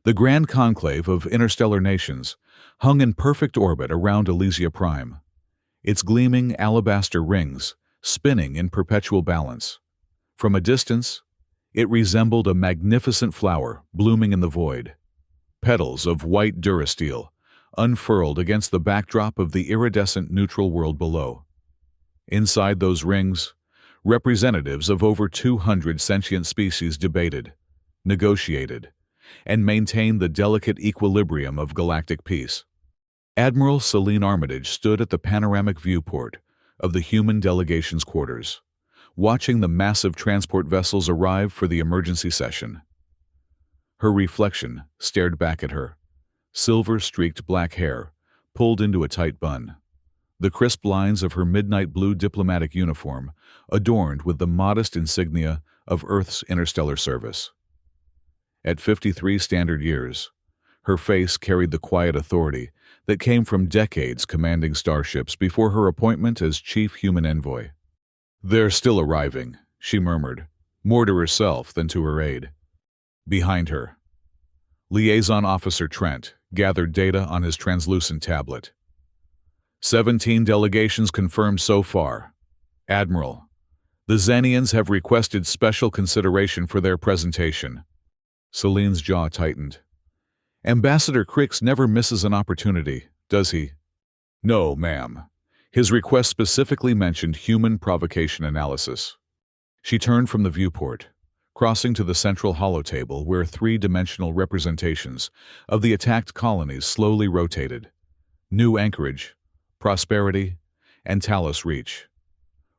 The Grand Conclave of Interstellar Nations hung in perfect orbit around Elysia Prime, its gleaming alabaster rings spinning in perpetual balance. From a distance, it resembled a magnificent flower blooming in the void, petals of white durasteel unfurled against the backdrop of the iridescent neutral world below. Inside those rings, representatives of over 200 sentient species debated, negotiated, and maintained the delicate equilibrium of galactic peace. Admiral Celine Armitage stood at the panoramic viewport of the human delegation's quarters, watching the massive transport vessels arrive for the emergency session. Her reflection stared back at her, silver-streaked black hair pulled into a tight bun, the crisp lines of her midnight blue diplomatic uniform adorned with the modest insignia of Earth's interstellar service. At 53 standard years, her face carried the quiet authority that came from decades commanding starships before her appointment as chief human envoy. "They're still arriving," she murmured, more to herself than to her aide. Behind her, Liaison Officer Trent gathered data on his translucent tablet. 17 delegations confirmed so far. Admiral, the Xenians have requested special consideration for their presentation. Celine's jaw tightened. Ambassador Crix never misses an opportunity, does he? No, ma'am. His request specifically mentioned human provocation analysis. She turned from the viewport, crossing to the central holotable where three-dimensional representations of the attacked colonies slowly rotated. New Anchorage, Prosperity, and Talos Reach.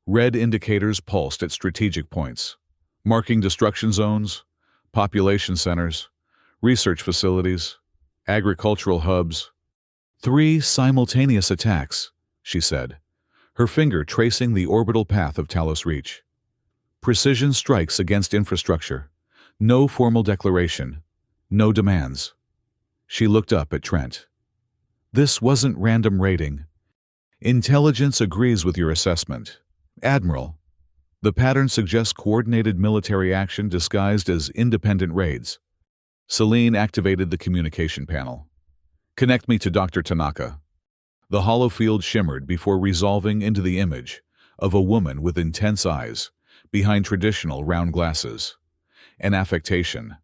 Red indicators pulsed at strategic points, marking destruction zones, population centers, research facilities, agricultural hubs. 3 simultaneous attacks, she said, her finger tracing the orbital path of Talos Reach. Precision strikes against infrastructure. No formal declaration. No demands. She looked up at Trent. This wasn't random raiding. Intelligence agrees with your assessment, Admiral. The pattern suggests coordinated military action disguised as independent raids. Celine activated the communication panel. Connect me to Dr. Tanaka. The holofield shimmered before resolving into the image of a woman with intense eyes behind traditional round glasses. An affectation,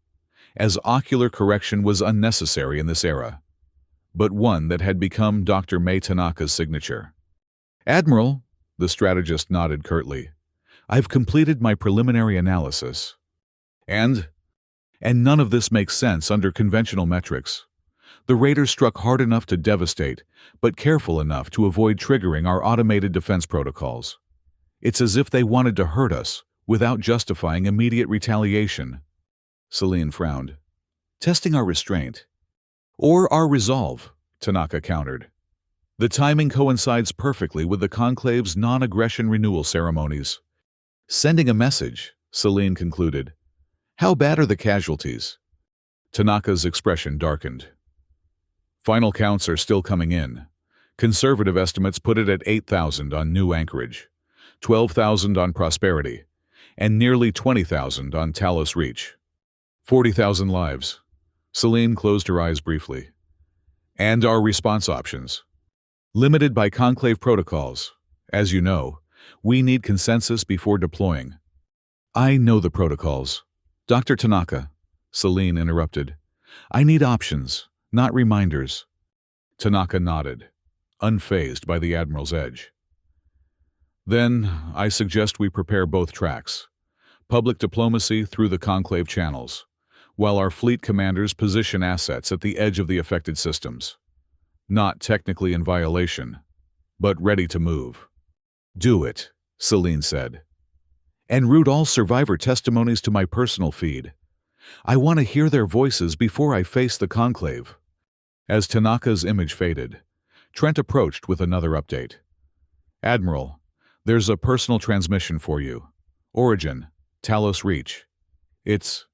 as ocular correction was unnecessary in this era, but one that had become Dr. May Tanaka's signature. Admiral, the strategist nodded curtly, I've completed my preliminary analysis. And none of this makes sense under conventional metrics. The raiders struck hard enough to devastate, but careful enough to avoid triggering our automated defense protocols. It's as if they wanted to hurt us without justifying immediate retaliation. Celine frowned. Testing our restraint. Or our resolve, Tanaka countered. The timing coincides perfectly with the Conclave's non-aggression renewal ceremonies. Sending a message, Celine concluded. How bad are the casualties? Tanaka's expression darkened. Final counts are still coming in. Conservative estimates put it at 8,000 on New Anchorage, 12,000 on Prosperity, and nearly 20,000 on Talos Reach. 40,000 lives. Celine closed her eyes briefly. And our response options. Limited by Conclave protocols. As you know, we need consensus before deploying. I know the protocols. Dr. Tanaka, Celine interrupted. I need options, not reminders. Tanaka nodded, unfazed by the Admiral's edge. Then, I suggest we prepare both tracks. Public diplomacy through the Conclave channels, while our fleet commanders position assets at the edge of the affected systems. Not technically in violation, but ready to move. Do it, Celine said. And route all survivor testimonies to my personal feed. I want to hear their voices before I face the Conclave. As Tanaka's image faded, Trent approached with another update. Admiral, there's a personal transmission for you. Origin, Talos Reach. It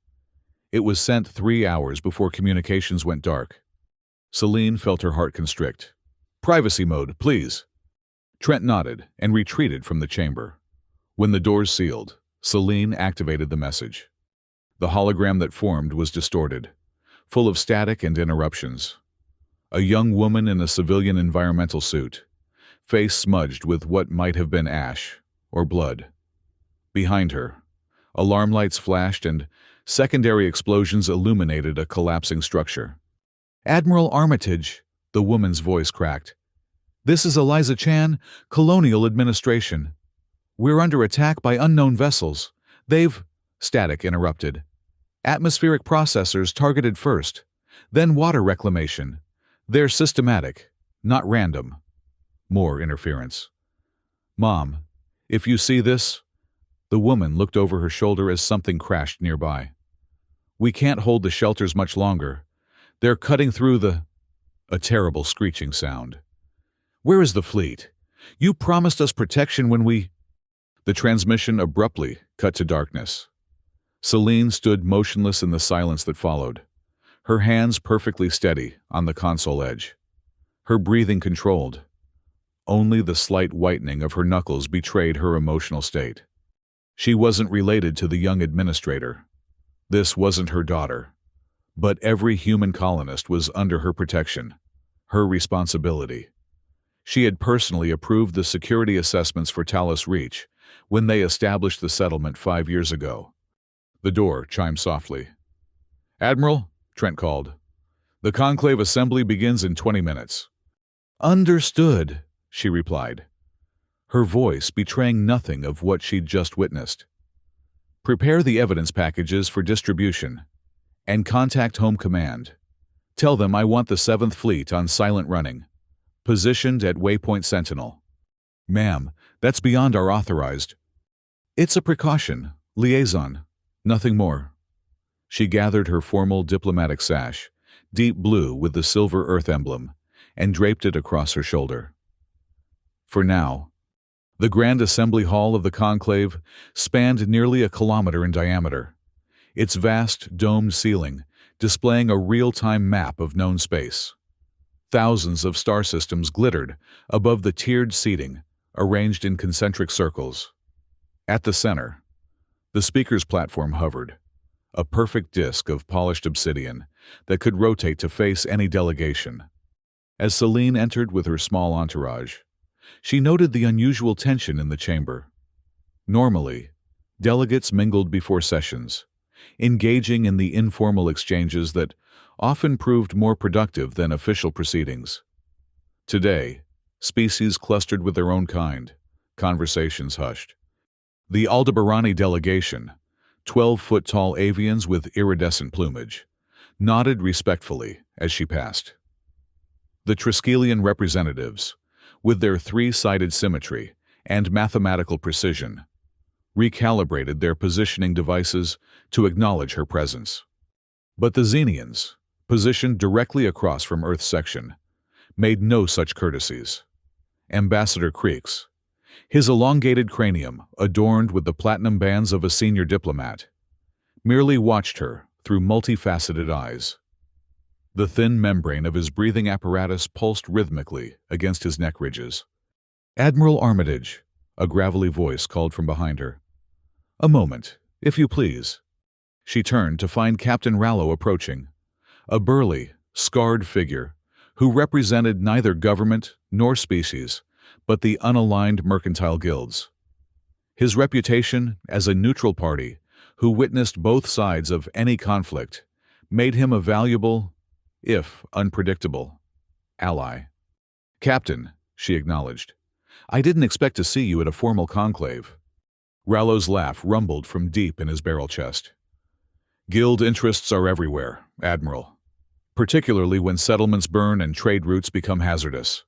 was sent 3 hours before communications went dark. Celine felt her heart constrict. Privacy mode, please. Trent nodded and retreated from the chamber. When the doors sealed, Celine activated the message. The hologram that formed was distorted, full of static and interruptions. A young woman in a civilian environmental suit, face smudged with what might have been ash or blood. Behind her, alarm lights flashed and secondary explosions illuminated a collapsing structure. "Admiral Armitage," the woman's voice cracked. "This is Eliza Chan, Colonial Administration. We're under attack by unknown vessels. They've—" Static interrupted. "Atmospheric processors targeted first, then water reclamation. They're systematic, not random." More interference. "Mom, if you see this—" The woman looked over her shoulder as something crashed nearby. "We can't hold the shelters much longer. They're cutting through the—" A terrible screeching sound. "Where is the fleet? You promised us protection when we—" The transmission abruptly cut to darkness. Celine stood motionless in the silence that followed, her hands perfectly steady on the console edge, her breathing controlled. Only the slight whitening of her knuckles betrayed her emotional state. She wasn't related to the young administrator. This wasn't her daughter. But every human colonist was under her protection, her responsibility. She had personally approved the security assessments for Talos Reach when they established the settlement 5 years ago. The door chimed softly. "Admiral," Trent called. "The conclave assembly begins in 20 minutes. "Understood," she replied, her voice betraying nothing of what she'd just witnessed. "Prepare the evidence packages for distribution and contact Home Command. Tell them I want the 7th Fleet on silent running, positioned at Waypoint Sentinel." "Ma'am, that's beyond our authorized—" "It's a precaution, liaison, nothing more." She gathered her formal diplomatic sash, deep blue with the silver Earth emblem, and draped it across her shoulder. For now, the Grand Assembly Hall of the Conclave spanned nearly a kilometer in diameter, its vast domed ceiling displaying a real-time map of known space. Thousands of star systems glittered above the tiered seating, arranged in concentric circles. At the center, the speaker's platform hovered, a perfect disk of polished obsidian that could rotate to face any delegation. As Celine entered with her small entourage, she noted the unusual tension in the chamber. Normally, delegates mingled before sessions, engaging in the informal exchanges that often proved more productive than official proceedings. Today, species clustered with their own kind, conversations hushed. The Aldebarani delegation, 12-foot-tall avians with iridescent plumage, nodded respectfully as she passed. The Triskelion representatives, with their 3-sided symmetry and mathematical precision, recalibrated their positioning devices to acknowledge her presence. But the Xenians, positioned directly across from Earth's section, made no such courtesies. Ambassador Creeks, his elongated cranium adorned with the platinum bands of a senior diplomat, merely watched her through multifaceted eyes. The thin membrane of his breathing apparatus pulsed rhythmically against his neck ridges. "Admiral Armitage," a gravelly voice called from behind her. "A moment, if you please." She turned to find Captain Rallo approaching, a burly, scarred figure who represented neither government nor species, but the unaligned mercantile guilds. His reputation as a neutral party who witnessed both sides of any conflict made him a valuable, if unpredictable, ally. "Captain," she acknowledged, "I didn't expect to see you at a formal conclave." Rallo's laugh rumbled from deep in his barrel chest. "Guild interests are everywhere, Admiral, particularly when settlements burn and trade routes become hazardous."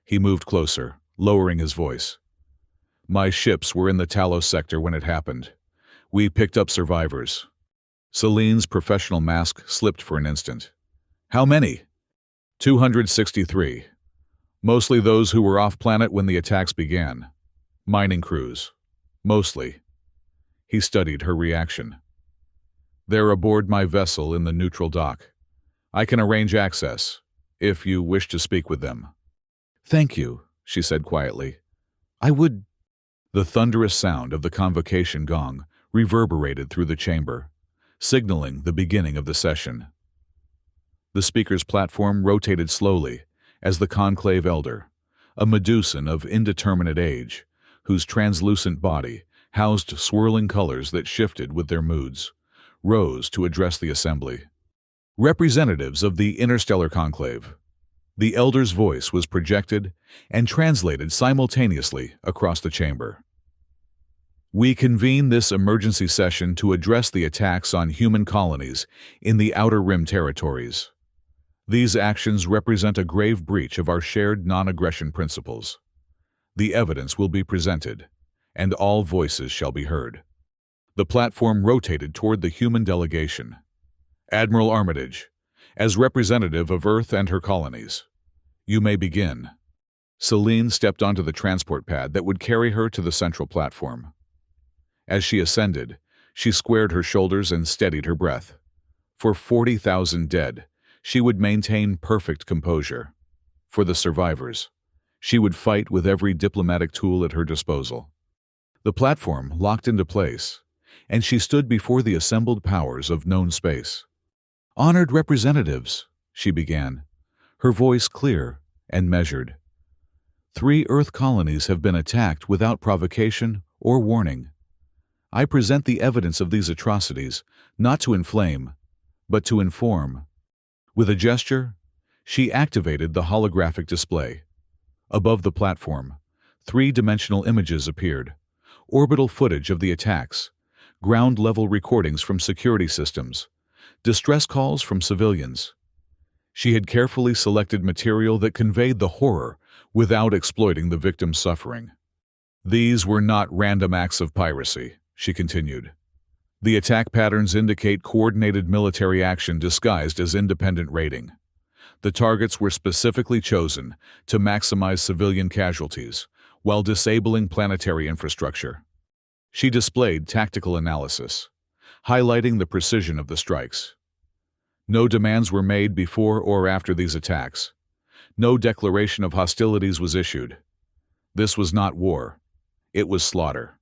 He moved closer, lowering his voice. "My ships were in the Talos sector when it happened. We picked up survivors." Celine's professional mask slipped for an instant. "How many?" 263. Mostly those who were off-planet when the attacks began. Mining crews. Mostly. He studied her reaction. "They're aboard my vessel in the neutral dock. I can arrange access, if you wish to speak with them." "Thank you," she said quietly. "I would—" The thunderous sound of the convocation gong reverberated through the chamber, signaling the beginning of the session. The speaker's platform rotated slowly as the conclave elder, a Medusan of indeterminate age, whose translucent body housed swirling colors that shifted with their moods, rose to address the assembly. Representatives of the interstellar conclave. The elder's voice was projected and translated simultaneously across the chamber. We convene this emergency session to address the attacks on human colonies in the Outer Rim territories. These actions represent a grave breach of our shared non-aggression principles. The evidence will be presented, and all voices shall be heard. The platform rotated toward the human delegation. Admiral Armitage, as representative of Earth and her colonies, you may begin. Celine stepped onto the transport pad that would carry her to the central platform. As she ascended, she squared her shoulders and steadied her breath. For 40,000 dead, she would maintain perfect composure. For the survivors, she would fight with every diplomatic tool at her disposal. The platform locked into place, and she stood before the assembled powers of known space. "Honored representatives," she began, her voice clear and measured. 3 Earth colonies have been attacked without provocation or warning. I present the evidence of these atrocities, not to inflame, but to inform. With a gesture, she activated the holographic display. Above the platform, 3-dimensional images appeared, orbital footage of the attacks, ground-level recordings from security systems, distress calls from civilians. She had carefully selected material that conveyed the horror without exploiting the victim's suffering. These were not random acts of piracy, she continued. The attack patterns indicate coordinated military action disguised as independent raiding. The targets were specifically chosen to maximize civilian casualties while disabling planetary infrastructure. She displayed tactical analysis, highlighting the precision of the strikes. No demands were made before or after these attacks. No declaration of hostilities was issued. This was not war. It was slaughter.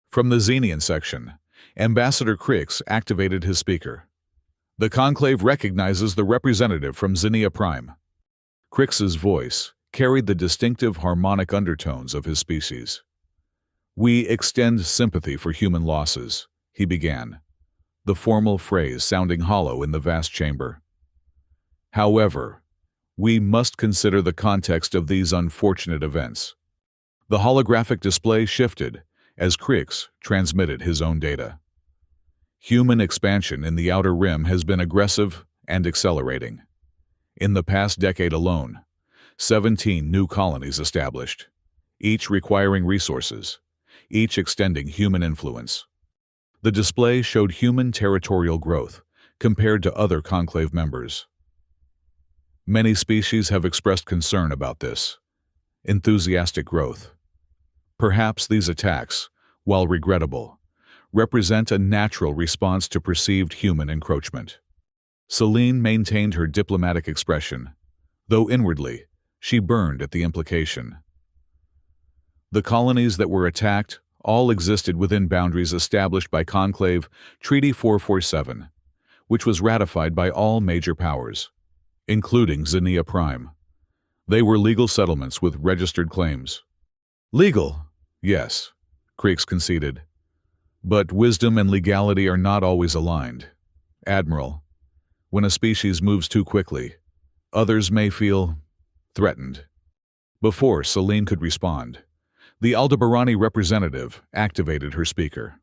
From the Xenian section, Ambassador Crix activated his speaker. The conclave recognizes the representative from Xenia Prime. Crix's voice carried the distinctive harmonic undertones of his species. "We extend sympathy for human losses," he began, the formal phrase sounding hollow in the vast chamber. "However, we must consider the context of these unfortunate events." The holographic display shifted as Crix transmitted his own data. Human expansion in the Outer Rim has been aggressive and accelerating. In the past decade alone, 17 new colonies established, each requiring resources, each extending human influence. The display showed human territorial growth compared to other conclave members. Many species have expressed concern about this enthusiastic growth. Perhaps these attacks, while regrettable, represent a natural response to perceived human encroachment. Celine maintained her diplomatic expression, though inwardly she burned at the implication. The colonies that were attacked all existed within boundaries established by Conclave Treaty 447, which was ratified by all major powers, including Xenia Prime. They were legal settlements with registered claims. Legal, yes, Crix conceded. But wisdom and legality are not always aligned. Admiral, when a species moves too quickly, others may feel threatened. Before Celine could respond, the Aldebarani representative activated her speaker.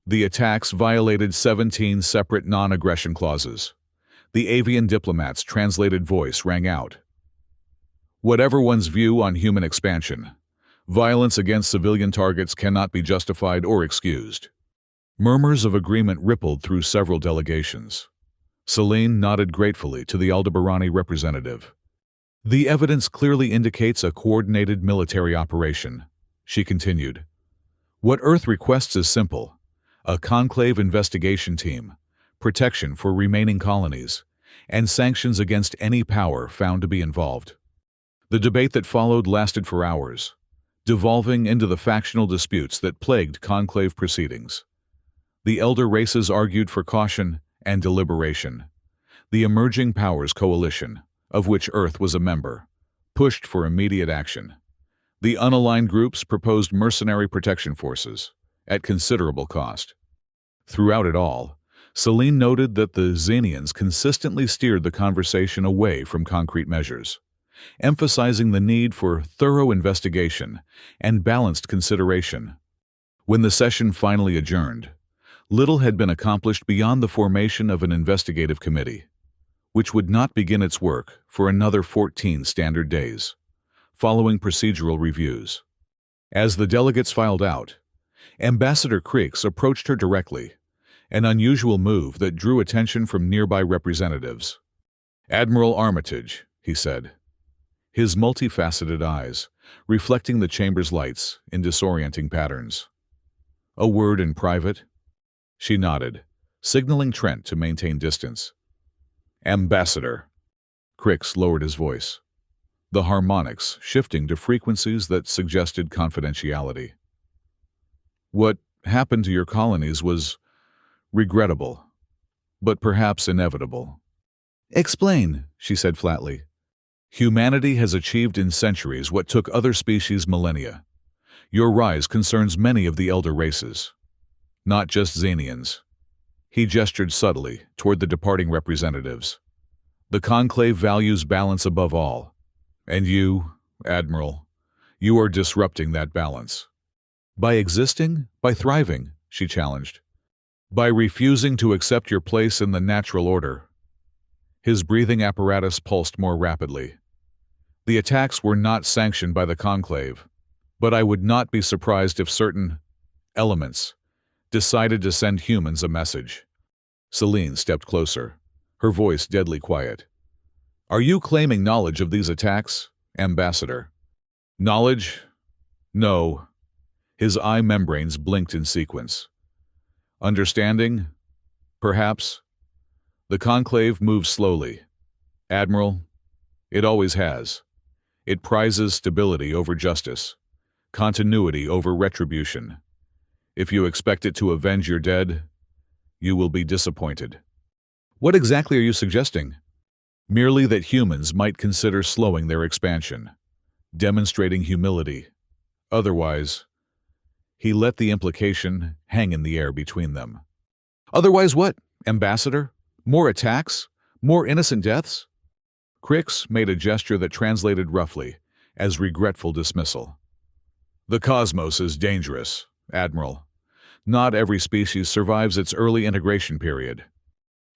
The attacks violated 17 separate non-aggression clauses. The avian diplomat's translated voice rang out. Whatever one's view on human expansion, violence against civilian targets cannot be justified or excused. Murmurs of agreement rippled through several delegations. Celine nodded gratefully to the Aldebarani representative. The evidence clearly indicates a coordinated military operation, she continued. What Earth requests is simple: a conclave investigation team, protection for remaining colonies, and sanctions against any power found to be involved. The debate that followed lasted for hours, devolving into the factional disputes that plagued conclave proceedings. The elder races argued for caution and deliberation. The Emerging Powers Coalition, of which Earth was a member, pushed for immediate action. The unaligned groups proposed mercenary protection forces, at considerable cost. Throughout it all, Celine noted that the Xenians consistently steered the conversation away from concrete measures, emphasizing the need for thorough investigation and balanced consideration. When the session finally adjourned, little had been accomplished beyond the formation of an investigative committee, which would not begin its work for another 14 standard days, following procedural reviews. As the delegates filed out, Ambassador Creeks approached her directly, an unusual move that drew attention from nearby representatives. "Admiral Armitage," he said, his multifaceted eyes reflecting the chamber's lights in disorienting patterns. "A word in private?" She nodded, signaling Trent to maintain distance. "Ambassador." Creeks lowered his voice, the harmonics shifting to frequencies that suggested confidentiality. "What happened to your colonies was regrettable, but perhaps inevitable." "Explain," she said flatly. "Humanity has achieved in centuries what took other species millennia. Your rise concerns many of the elder races, not just Xenians." He gestured subtly toward the departing representatives. "The Conclave values balance above all, and you, Admiral, you are disrupting that balance." "By existing? By thriving?" she challenged. "By refusing to accept your place in the natural order." His breathing apparatus pulsed more rapidly. "The attacks were not sanctioned by the Conclave, but I would not be surprised if certain elements decided to send humans a message." Celine stepped closer, her voice deadly quiet. "Are you claiming knowledge of these attacks, Ambassador?" "Knowledge? No." His eye membranes blinked in sequence. "Understanding? Perhaps." The Conclave moved slowly. "Admiral, it always has. It prizes stability over justice, continuity over retribution. If you expect it to avenge your dead, you will be disappointed." "What exactly are you suggesting?" "Merely that humans might consider slowing their expansion, demonstrating humility. Otherwise," he let the implication hang in the air between them. "Otherwise what, Ambassador? More attacks? More innocent deaths?" Crix made a gesture that translated roughly as regretful dismissal. "The cosmos is dangerous, Admiral. Not every species survives its early integration period."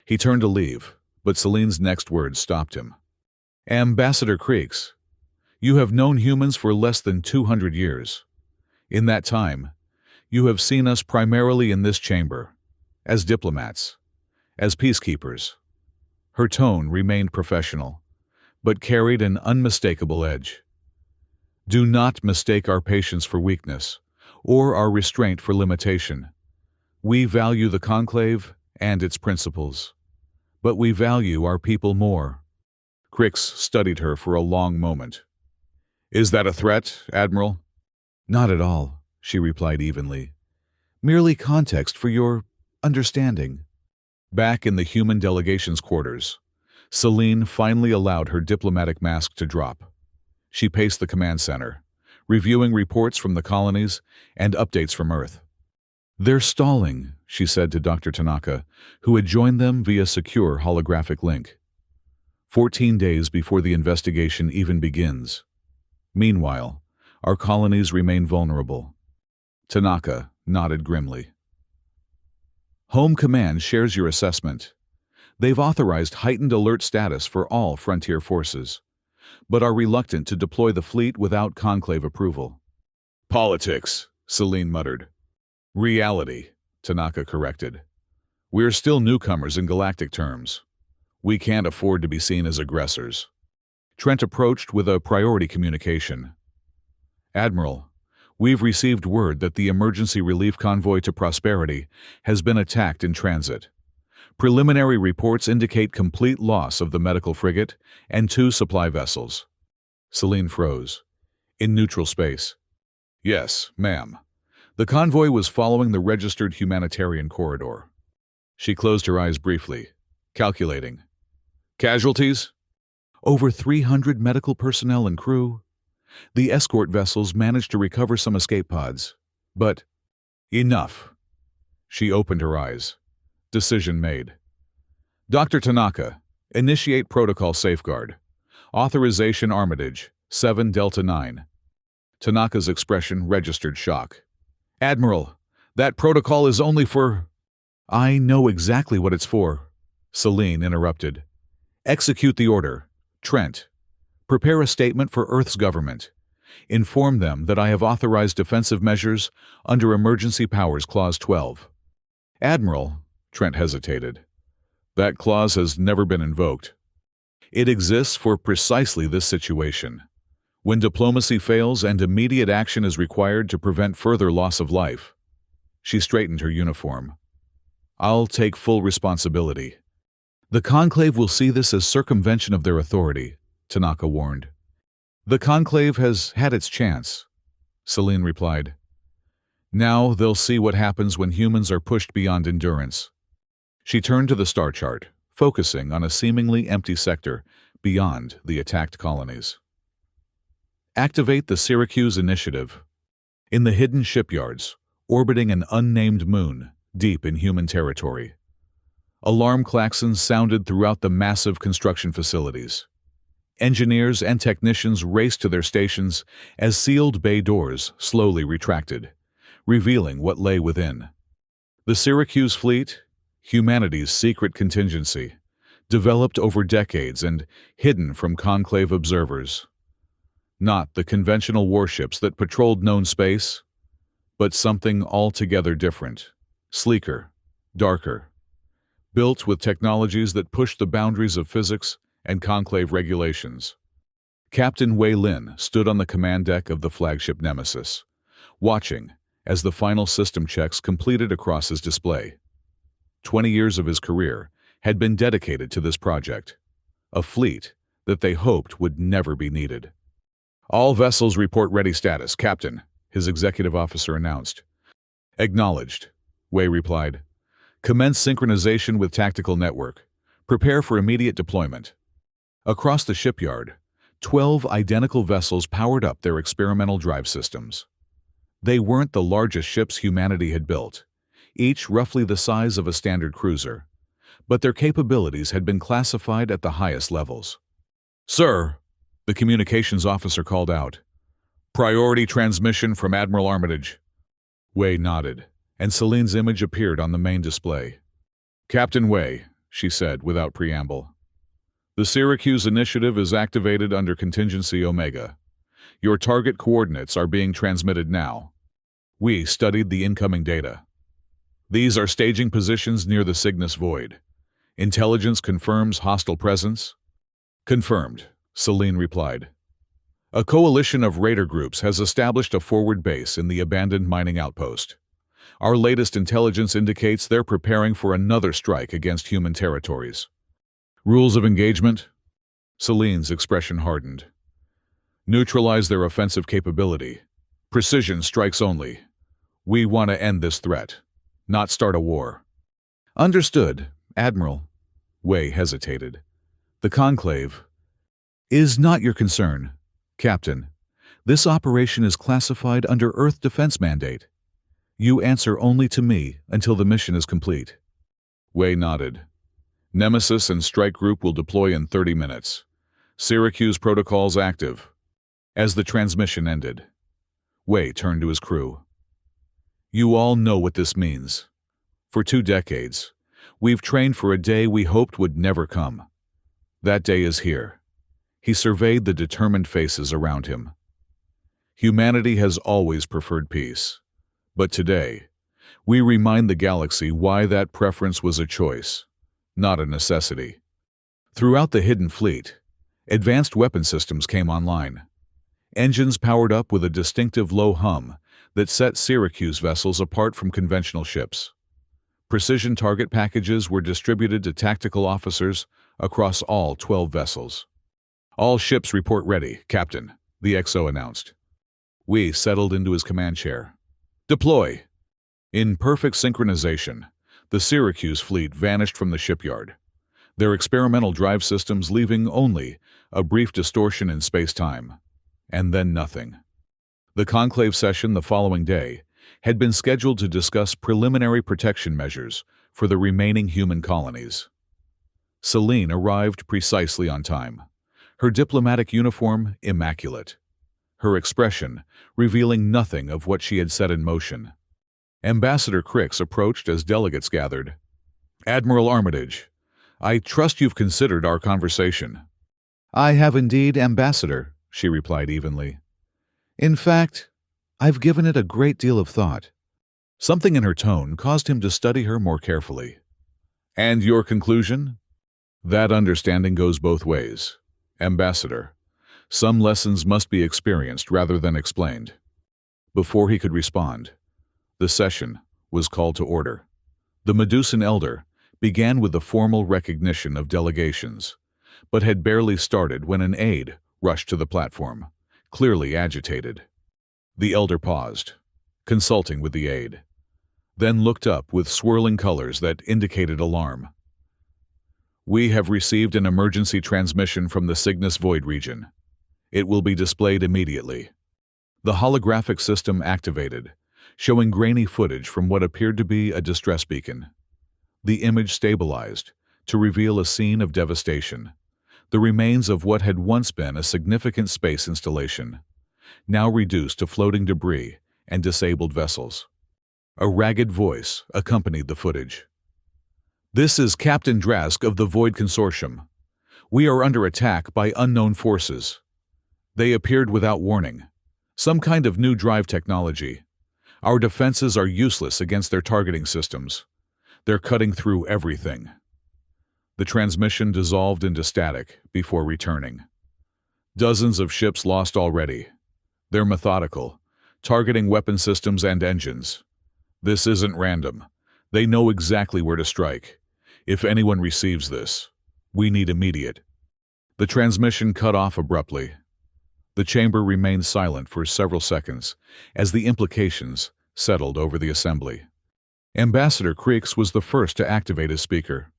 He turned to leave, but Celine's next words stopped him. "Ambassador Creeks, you have known humans for less than 200 years. In that time, you have seen us primarily in this chamber, as diplomats, as peacekeepers." Her tone remained professional, but carried an unmistakable edge. "Do not mistake our patience for weakness, or our restraint for limitation. We value the Conclave and its principles, but we value our people more." Crix studied her for a long moment. "Is that a threat, Admiral?" "Not at all," she replied evenly. "Merely context for your understanding." Back in the human delegation's quarters, Celine finally allowed her diplomatic mask to drop. She paced the command center, reviewing reports from the colonies and updates from Earth. "They're stalling," she said to Dr. Tanaka, who had joined them via secure holographic link. 14 days before the investigation even begins. Meanwhile, our colonies remain vulnerable. Tanaka nodded grimly. "Home Command shares your assessment. They've authorized heightened alert status for all frontier forces, but are reluctant to deploy the fleet without Conclave approval." "Politics," Celine muttered. "Reality," Tanaka corrected. "We're still newcomers in galactic terms. We can't afford to be seen as aggressors." Trent approached with a priority communication. "Admiral, we've received word that the emergency relief convoy to Prosperity has been attacked in transit. Preliminary reports indicate complete loss of the medical frigate and 2 supply vessels." Celine froze. "In neutral space?" "Yes, ma'am. The convoy was following the registered humanitarian corridor." She closed her eyes briefly, calculating. Casualties? Over 300 medical personnel and crew. The escort vessels managed to recover some escape pods. But enough. She opened her eyes. Decision made. Dr. Tanaka, initiate protocol safeguard. Authorization Armitage, 7 Delta 9. Tanaka's expression registered shock. Admiral, that protocol is only for... I know exactly what it's for, Celine interrupted. Execute the order. Trent, prepare a statement for Earth's government. Inform them that I have authorized defensive measures under Emergency Powers Clause 12. Admiral, Trent hesitated. That clause has never been invoked. It exists for precisely this situation. When diplomacy fails and immediate action is required to prevent further loss of life. She straightened her uniform. I'll take full responsibility. The Conclave will see this as circumvention of their authority, Tanaka warned. The Conclave has had its chance, Celine replied. Now they'll see what happens when humans are pushed beyond endurance. She turned to the star chart, focusing on a seemingly empty sector beyond the attacked colonies. Activate the Syracuse Initiative. In the hidden shipyards, orbiting an unnamed moon deep in human territory. Alarm klaxons sounded throughout the massive construction facilities. Engineers and technicians raced to their stations as sealed bay doors slowly retracted, revealing what lay within. The Syracuse fleet, humanity's secret contingency, developed over decades and hidden from conclave observers. Not the conventional warships that patrolled known space, but something altogether different, sleeker, darker, built with technologies that pushed the boundaries of physics and conclave regulations. Captain Wei Lin stood on the command deck of the flagship Nemesis, watching as the final system checks completed across his display. 20 years of his career had been dedicated to this project, a fleet that they hoped would never be needed. All vessels report ready status, Captain, his executive officer announced. Acknowledged, Wei replied. Commence synchronization with tactical network. Prepare for immediate deployment. Across the shipyard, 12 identical vessels powered up their experimental drive systems. They weren't the largest ships humanity had built, each roughly the size of a standard cruiser, but their capabilities had been classified at the highest levels. Sir, the communications officer called out. Priority transmission from Admiral Armitage. Wei nodded, and Celine's image appeared on the main display. Captain Wei, she said without preamble. The Syracuse Initiative is activated under Contingency Omega. Your target coordinates are being transmitted now. We studied the incoming data. These are staging positions near the Cygnus Void. Intelligence confirms hostile presence? Confirmed, Celine replied. A coalition of raider groups has established a forward base in the abandoned mining outpost. Our latest intelligence indicates they're preparing for another strike against human territories. Rules of engagement? Celine's expression hardened. Neutralize their offensive capability. Precision strikes only. We want to end this threat, not start a war. Understood, Admiral. Wei hesitated. The Conclave is not your concern, Captain. This operation is classified under Earth Defense Mandate. You answer only to me until the mission is complete. Wei nodded. Nemesis and Strike Group will deploy in 30 minutes. Syracuse protocols active. As the transmission ended, Wei turned to his crew. You all know what this means. For 2 decades, we've trained for a day we hoped would never come. That day is here. He surveyed the determined faces around him. Humanity has always preferred peace. But today, we remind the galaxy why that preference was a choice, not a necessity. Throughout the hidden fleet, advanced weapon systems came online. Engines powered up with a distinctive low hum that set Syracuse vessels apart from conventional ships. Precision target packages were distributed to tactical officers across all 12 vessels. All ships report ready, Captain, the XO announced. Wei settled into his command chair. Deploy! In perfect synchronization, the Syracuse fleet vanished from the shipyard. their experimental drive systems leaving only a brief distortion in space-time. And then nothing. The conclave session the following day had been scheduled to discuss preliminary protection measures for the remaining human colonies. Celine arrived precisely on time, her diplomatic uniform immaculate, her expression revealing nothing of what she had set in motion. Ambassador Crix approached as delegates gathered. "Admiral Armitage, I trust you've considered our conversation." "I have indeed, Ambassador," she replied evenly. "In fact, I've given it a great deal of thought." Something in her tone caused him to study her more carefully. "And your conclusion?" "That understanding goes both ways, Ambassador. Some lessons must be experienced rather than explained." Before he could respond, the session was called to order. The Medusan elder began with the formal recognition of delegations, but had barely started when an aide rushed to the platform, clearly agitated. The elder paused, consulting with the aide, then looked up with swirling colors that indicated alarm. "We have received an emergency transmission from the Cygnus Void region. It will be displayed immediately." The holographic system activated, showing grainy footage from what appeared to be a distress beacon. The image stabilized to reveal a scene of devastation, the remains of what had once been a significant space installation, now reduced to floating debris and disabled vessels. A ragged voice accompanied the footage. "This is Captain Drask of the Void Consortium. We are under attack by unknown forces. They appeared without warning, some kind of new drive technology. Our defenses are useless against their targeting systems. They're cutting through everything." The transmission dissolved into static before returning. "Dozens of ships lost already. They're methodical, targeting weapon systems and engines. This isn't random. They know exactly where to strike. If anyone receives this, we need immediate." The transmission cut off abruptly. The chamber remained silent for several seconds as the implications settled over the assembly. Ambassador Crix was the first to activate his speaker.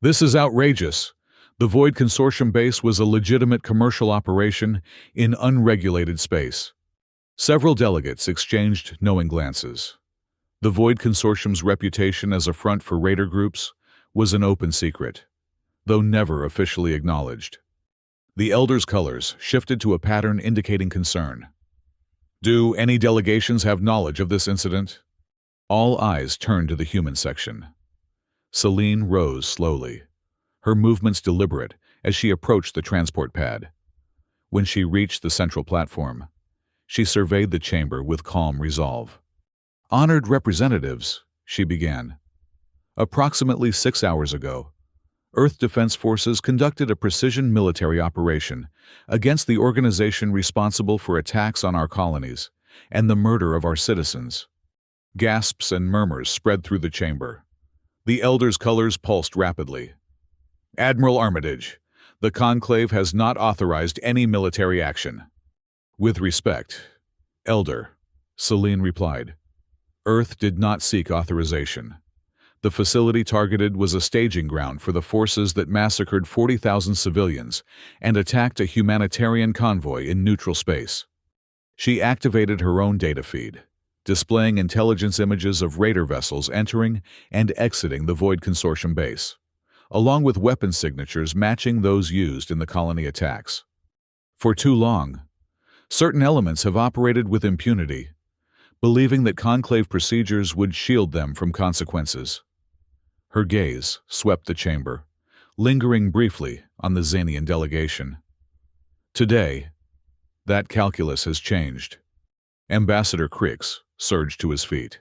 "This is outrageous. The Void Consortium base was a legitimate commercial operation in unregulated space." Several delegates exchanged knowing glances. The Void Consortium's reputation as a front for raider groups was an open secret, though never officially acknowledged. The Elder's colors shifted to a pattern indicating concern. "Do any delegations have knowledge of this incident?" All eyes turned to the human section. Celine rose slowly, her movements deliberate as she approached the transport pad. When she reached the central platform, she surveyed the chamber with calm resolve. "Honored representatives," she began. "Approximately 6 hours ago, Earth Defense Forces conducted a precision military operation against the organization responsible for attacks on our colonies and the murder of our citizens." Gasps and murmurs spread through the chamber. The Elder's colors pulsed rapidly. "Admiral Armitage, the Conclave has not authorized any military action." "With respect, Elder," Celine replied. "Earth did not seek authorization. The facility targeted was a staging ground for the forces that massacred 40,000 civilians and attacked a humanitarian convoy in neutral space." She activated her own data feed, displaying intelligence images of raider vessels entering and exiting the Void Consortium base, along with weapon signatures matching those used in the colony attacks. "For too long, certain elements have operated with impunity, believing that Conclave procedures would shield them from consequences." Her gaze swept the chamber, lingering briefly on the Xenian delegation. Today, that calculus has changed. Ambassador Crix surged to his feet.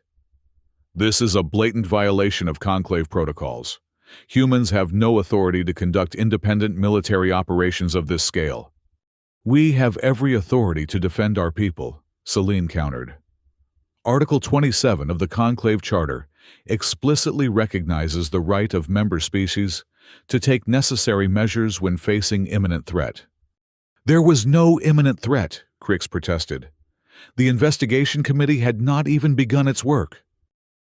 "This is a blatant violation of Conclave protocols. Humans have no authority to conduct independent military operations of this scale." "We have every authority to defend our people," Celine countered. Article 27 of the Conclave Charter explicitly recognizes the right of member species to take necessary measures when facing imminent threat. "There was no imminent threat," Crix protested. "The investigation committee had not even begun its work."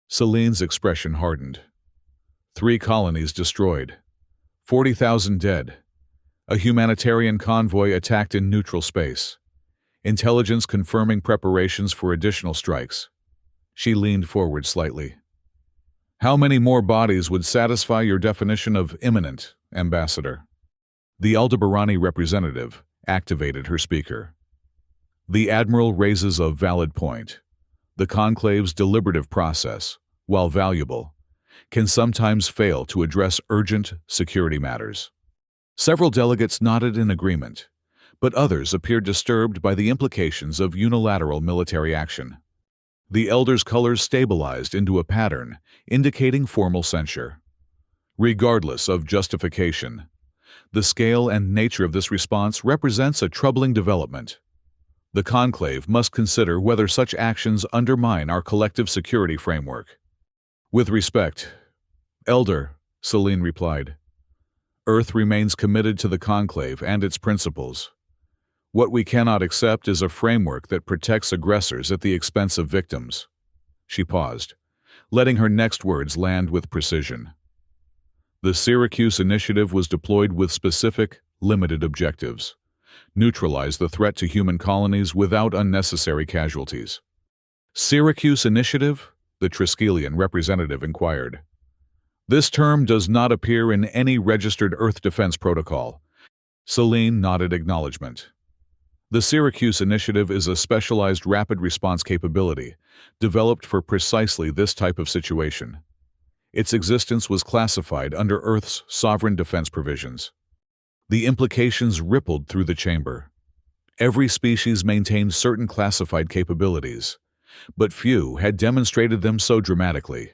Celine's expression hardened. 3 colonies destroyed, 40,000 dead. A humanitarian convoy attacked in neutral space. Intelligence confirming preparations for additional strikes. She leaned forward slightly. How many more bodies would satisfy your definition of imminent, Ambassador? The Aldebarani representative activated her speaker. The Admiral raises a valid point. The Conclave's deliberative process, while valuable, can sometimes fail to address urgent security matters. Several delegates nodded in agreement, but others appeared disturbed by the implications of unilateral military action. The Elder's colors stabilized into a pattern, indicating formal censure. Regardless of justification, the scale and nature of this response represents a troubling development. The Conclave must consider whether such actions undermine our collective security framework. With respect, Elder, Celine replied. Earth remains committed to the Conclave and its principles. What we cannot accept is a framework that protects aggressors at the expense of victims. She paused, letting her next words land with precision. The Syracuse Initiative was deployed with specific, limited objectives. Neutralize the threat to human colonies without unnecessary casualties. Syracuse Initiative? The Triskelion representative inquired. This term does not appear in any registered Earth defense protocol. Celine nodded acknowledgement. The Syracuse Initiative is a specialized rapid response capability, developed for precisely this type of situation. Its existence was classified under Earth's sovereign defense provisions. The implications rippled through the chamber. Every species maintained certain classified capabilities, but few had demonstrated them so dramatically.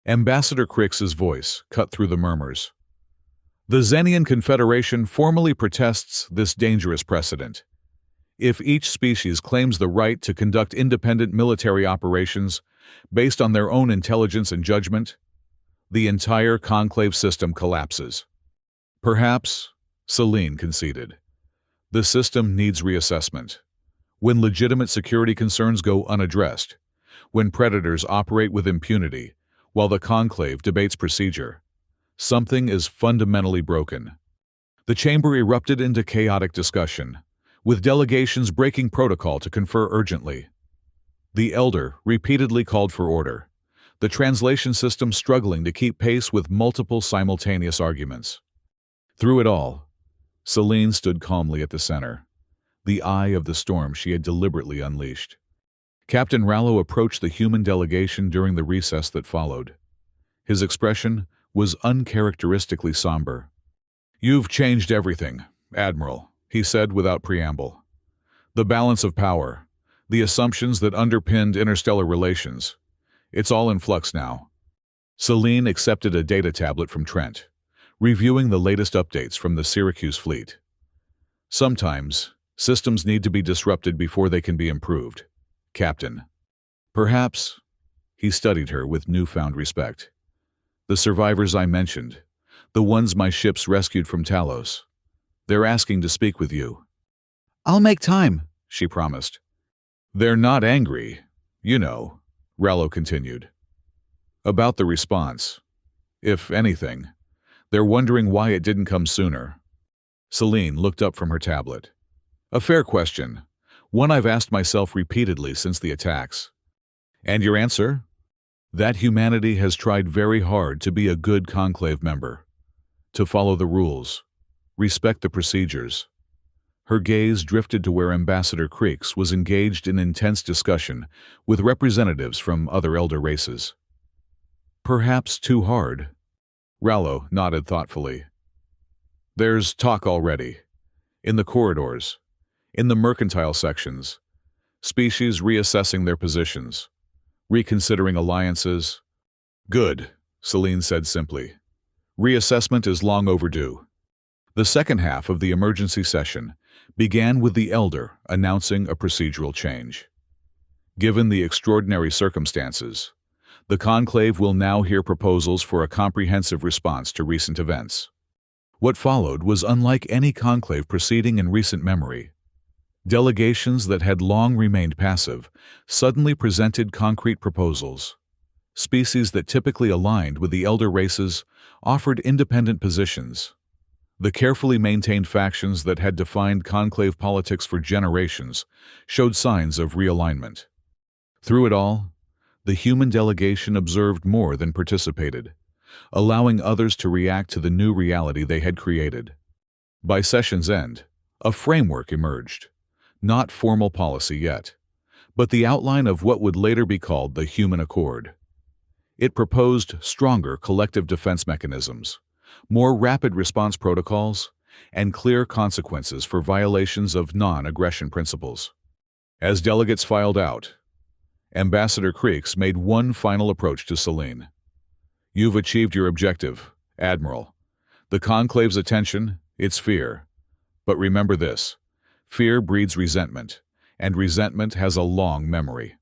Ambassador Crix's voice cut through the murmurs. The Zenian Confederation formally protests this dangerous precedent. If each species claims the right to conduct independent military operations based on their own intelligence and judgment, the entire Conclave system collapses. Perhaps, Celine conceded, the system needs reassessment. When legitimate security concerns go unaddressed, when predators operate with impunity, while the Conclave debates procedure, something is fundamentally broken. The chamber erupted into chaotic discussion, with delegations breaking protocol to confer urgently. The Elder repeatedly called for order, the translation system struggling to keep pace with multiple simultaneous arguments. Through it all, Celine stood calmly at the center, the eye of the storm she had deliberately unleashed. Captain Rallo approached the human delegation during the recess that followed. His expression was uncharacteristically somber. You've changed everything, Admiral, he said without preamble. The balance of power, the assumptions that underpinned interstellar relations, it's all in flux now. Celine accepted a data tablet from Trent, reviewing the latest updates from the Syracuse fleet. Sometimes, systems need to be disrupted before they can be improved. Captain. Perhaps, he studied her with newfound respect. The survivors I mentioned, the ones my ships rescued from Talos, they're asking to speak with you. I'll make time, she promised. They're not angry, you know, Rallo continued. About the response. If anything, they're wondering why it didn't come sooner. Celine looked up from her tablet. A fair question, one I've asked myself repeatedly since the attacks. And your answer? That humanity has tried very hard to be a good Conclave member, to follow the rules, respect the procedures. Her gaze drifted to where Ambassador Crix was engaged in intense discussion with representatives from other elder races. Perhaps too hard. Rallo nodded thoughtfully. There's talk already. In the corridors, in the mercantile sections, species reassessing their positions, reconsidering alliances. Good, Celine said simply. Reassessment is long overdue. The second half of the emergency session began with the Elder announcing a procedural change. Given the extraordinary circumstances, the Conclave will now hear proposals for a comprehensive response to recent events. What followed was unlike any Conclave proceeding in recent memory. Delegations that had long remained passive suddenly presented concrete proposals. Species that typically aligned with the elder races offered independent positions. The carefully maintained factions that had defined conclave politics for generations showed signs of realignment. Through it all, the human delegation observed more than participated, allowing others to react to the new reality they had created. By session's end, a framework emerged, not formal policy yet, but the outline of what would later be called the Human Accord. It proposed stronger collective defense mechanisms, more rapid response protocols, and clear consequences for violations of non-aggression principles. As delegates filed out, Ambassador Creeks made one final approach to Celine. "You've achieved your objective, Admiral. The Conclave's attention, its fear. But remember this, fear breeds resentment, and resentment has a long memory."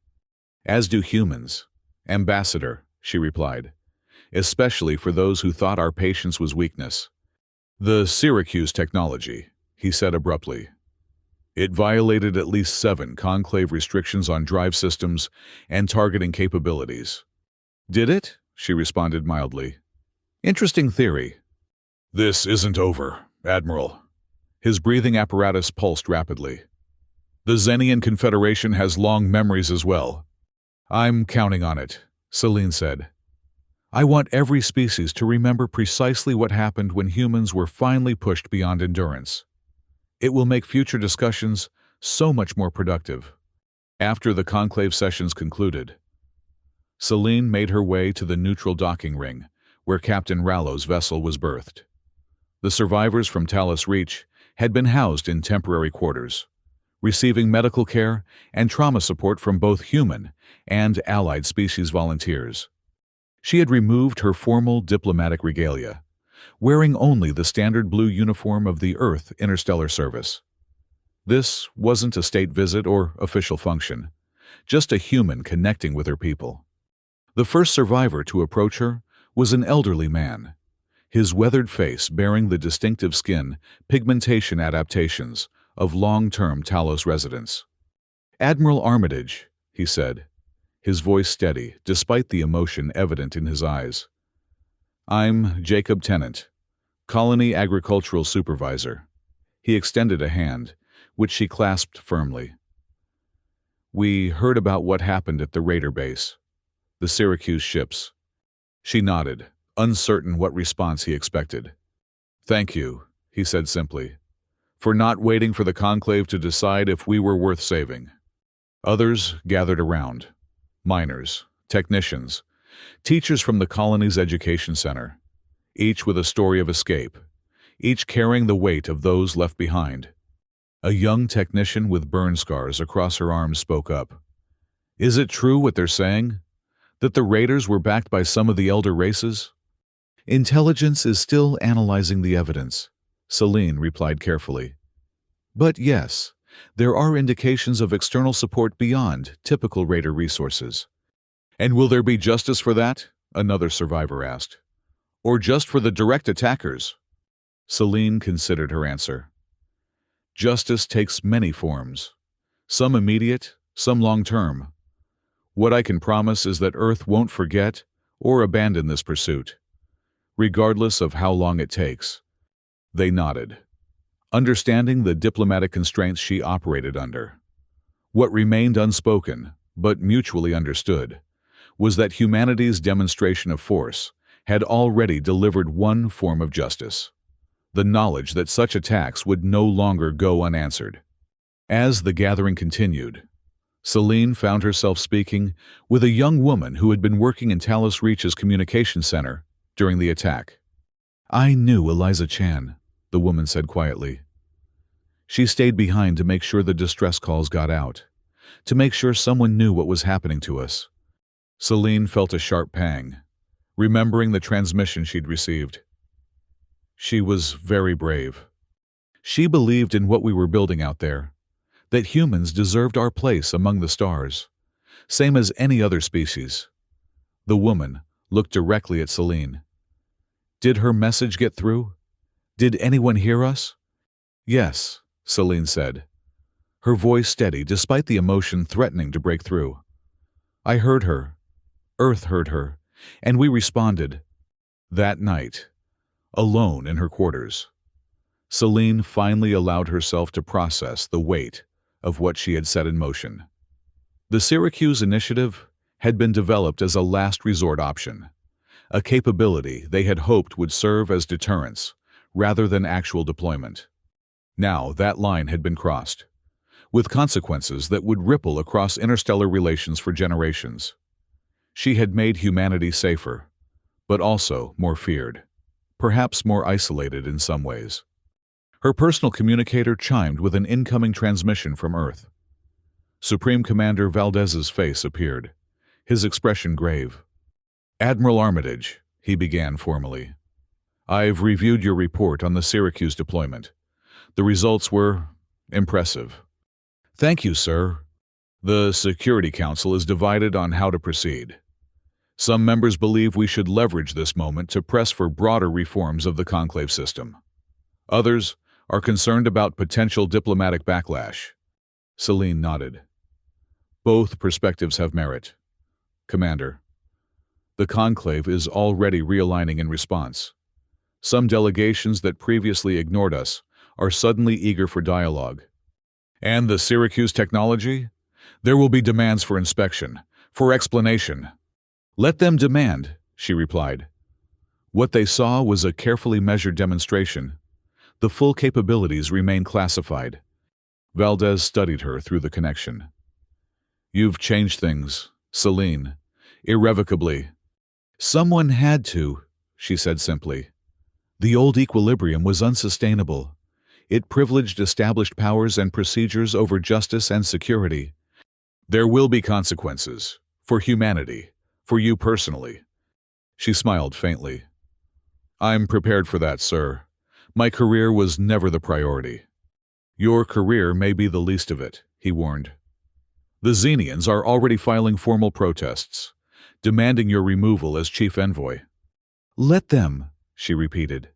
"As do humans, Ambassador," she replied, "especially for those who thought our patience was weakness." "The Syracuse technology," he said abruptly. "It violated at least 7 conclave restrictions on drive systems and targeting capabilities." "Did it?" she responded mildly. "Interesting theory." "This isn't over, Admiral." His breathing apparatus pulsed rapidly. "The Zenian Confederation has long memories as well." "I'm counting on it," Celine said. "I want every species to remember precisely what happened when humans were finally pushed beyond endurance. It will make future discussions so much more productive." After the conclave sessions concluded, Celine made her way to the neutral docking ring, where Captain Rallo's vessel was berthed. The survivors from Talos Reach had been housed in temporary quarters, receiving medical care and trauma support from both human and allied species volunteers. She had removed her formal diplomatic regalia, wearing only the standard blue uniform of the Earth Interstellar Service. This wasn't a state visit or official function, just a human connecting with her people. The first survivor to approach her was an elderly man, his weathered face bearing the distinctive skin pigmentation adaptations of long-term Talos residents. "Admiral Armitage," he said, his voice steady despite the emotion evident in his eyes. "I'm Jacob Tennant, Colony Agricultural Supervisor." He extended a hand, which she clasped firmly. "We heard about what happened at the Raider base, the Syracuse ships." She nodded, uncertain what response he expected. "Thank you," he said simply, "for not waiting for the Conclave to decide if we were worth saving." Others gathered around. Miners, technicians, teachers from the colony's education center, each with a story of escape, each carrying the weight of those left behind. A young technician with burn scars across her arms spoke up. "Is it true what they're saying? That the Raiders were backed by some of the elder races?" "Intelligence is still analyzing the evidence," Celine replied carefully. "But yes, there are indications of external support beyond typical Raider resources." "And will there be justice for that?" another survivor asked. "Or just for the direct attackers?" Celine considered her answer. "Justice takes many forms, some immediate, some long-term. What I can promise is that Earth won't forget or abandon this pursuit, regardless of how long it takes." They nodded, understanding the diplomatic constraints she operated under. What remained unspoken, but mutually understood, was that humanity's demonstration of force had already delivered one form of justice: the knowledge that such attacks would no longer go unanswered. As the gathering continued, Celine found herself speaking with a young woman who had been working in Talos Reach's communication center during the attack. "I knew Eliza Chan," the woman said quietly. "She stayed behind to make sure the distress calls got out, to make sure someone knew what was happening to us." Celine felt a sharp pang, remembering the transmission she'd received. She was very brave. She believed in what we were building out there, that humans deserved our place among the stars, same as any other species. The woman looked directly at Celine. Did her message get through? Did anyone hear us? "Yes," Celine said, her voice steady despite the emotion threatening to break through. "I heard her. Earth heard her, and we responded. That night, alone in her quarters, Celine finally allowed herself to process the weight of what she had set in motion. The Syracuse Initiative had been developed as a last resort option, a capability they had hoped would serve as deterrence rather than actual deployment. Now that line had been crossed, with consequences that would ripple across interstellar relations for generations. She had made humanity safer, but also more feared, perhaps more isolated in some ways. Her personal communicator chimed with an incoming transmission from Earth. Supreme Commander Valdez's face appeared, his expression grave. "Admiral Armitage," he began formally, "I've reviewed your report on the Syracuse deployment. The results were impressive." "Thank you, sir." "The Security Council is divided on how to proceed. Some members believe we should leverage this moment to press for broader reforms of the conclave system. Others are concerned about potential diplomatic backlash." Celine nodded. "Both perspectives have merit, Commander. The conclave is already realigning in response. Some delegations that previously ignored us are suddenly eager for dialogue. And the Syracuse technology? There will be demands for inspection, for explanation." "Let them demand," she replied. What they saw was a carefully measured demonstration. The full capabilities remain classified. Valdez studied her through the connection. "You've changed things, Celine, irrevocably." "Someone had to," she said simply. "The old equilibrium was unsustainable. It privileged established powers and procedures over justice and security." "There will be consequences, for humanity, for you personally." She smiled faintly. "I'm prepared for that, sir. My career was never the priority." "Your career may be the least of it," he warned. "The Xenians are already filing formal protests, demanding your removal as chief envoy." "Let them," she repeated.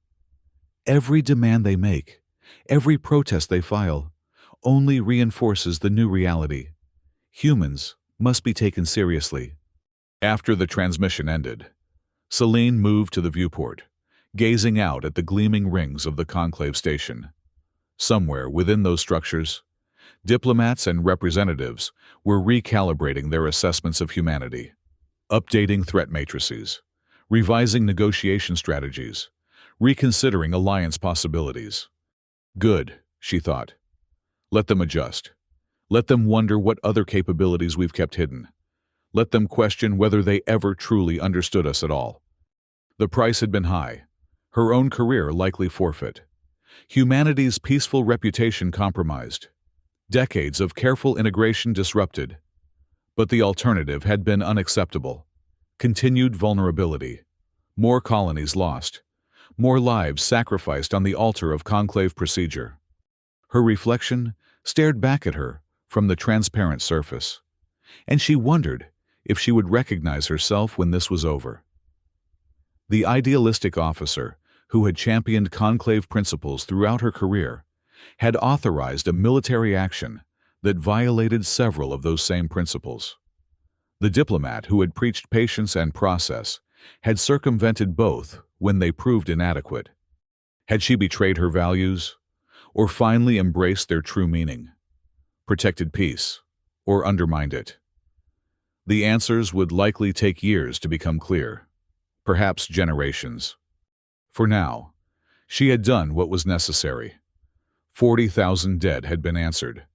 "Every demand they make, every protest they file, only reinforces the new reality. Humans must be taken seriously." After the transmission ended, Celine moved to the viewport, gazing out at the gleaming rings of the conclave station. Somewhere within those structures, diplomats and representatives were recalibrating their assessments of humanity, updating threat matrices, revising negotiation strategies, reconsidering alliance possibilities. "Good," she thought. "Let them adjust. Let them wonder what other capabilities we've kept hidden. Let them question whether they ever truly understood us at all." The price had been high, her own career likely forfeit, humanity's peaceful reputation compromised, decades of careful integration disrupted. But the alternative had been unacceptable. Continued vulnerability, more colonies lost, more lives sacrificed on the altar of conclave procedure. Her reflection stared back at her from the transparent surface, and she wondered if she would recognize herself when this was over. The idealistic officer who had championed conclave principles throughout her career had authorized a military action that violated several of those same principles. The diplomat who had preached patience and process had circumvented both when they proved inadequate. Had she betrayed her values, or finally embraced their true meaning, protected peace, or undermined it? The answers would likely take years to become clear, perhaps generations. For now, she had done what was necessary. 40,000 dead had been answered,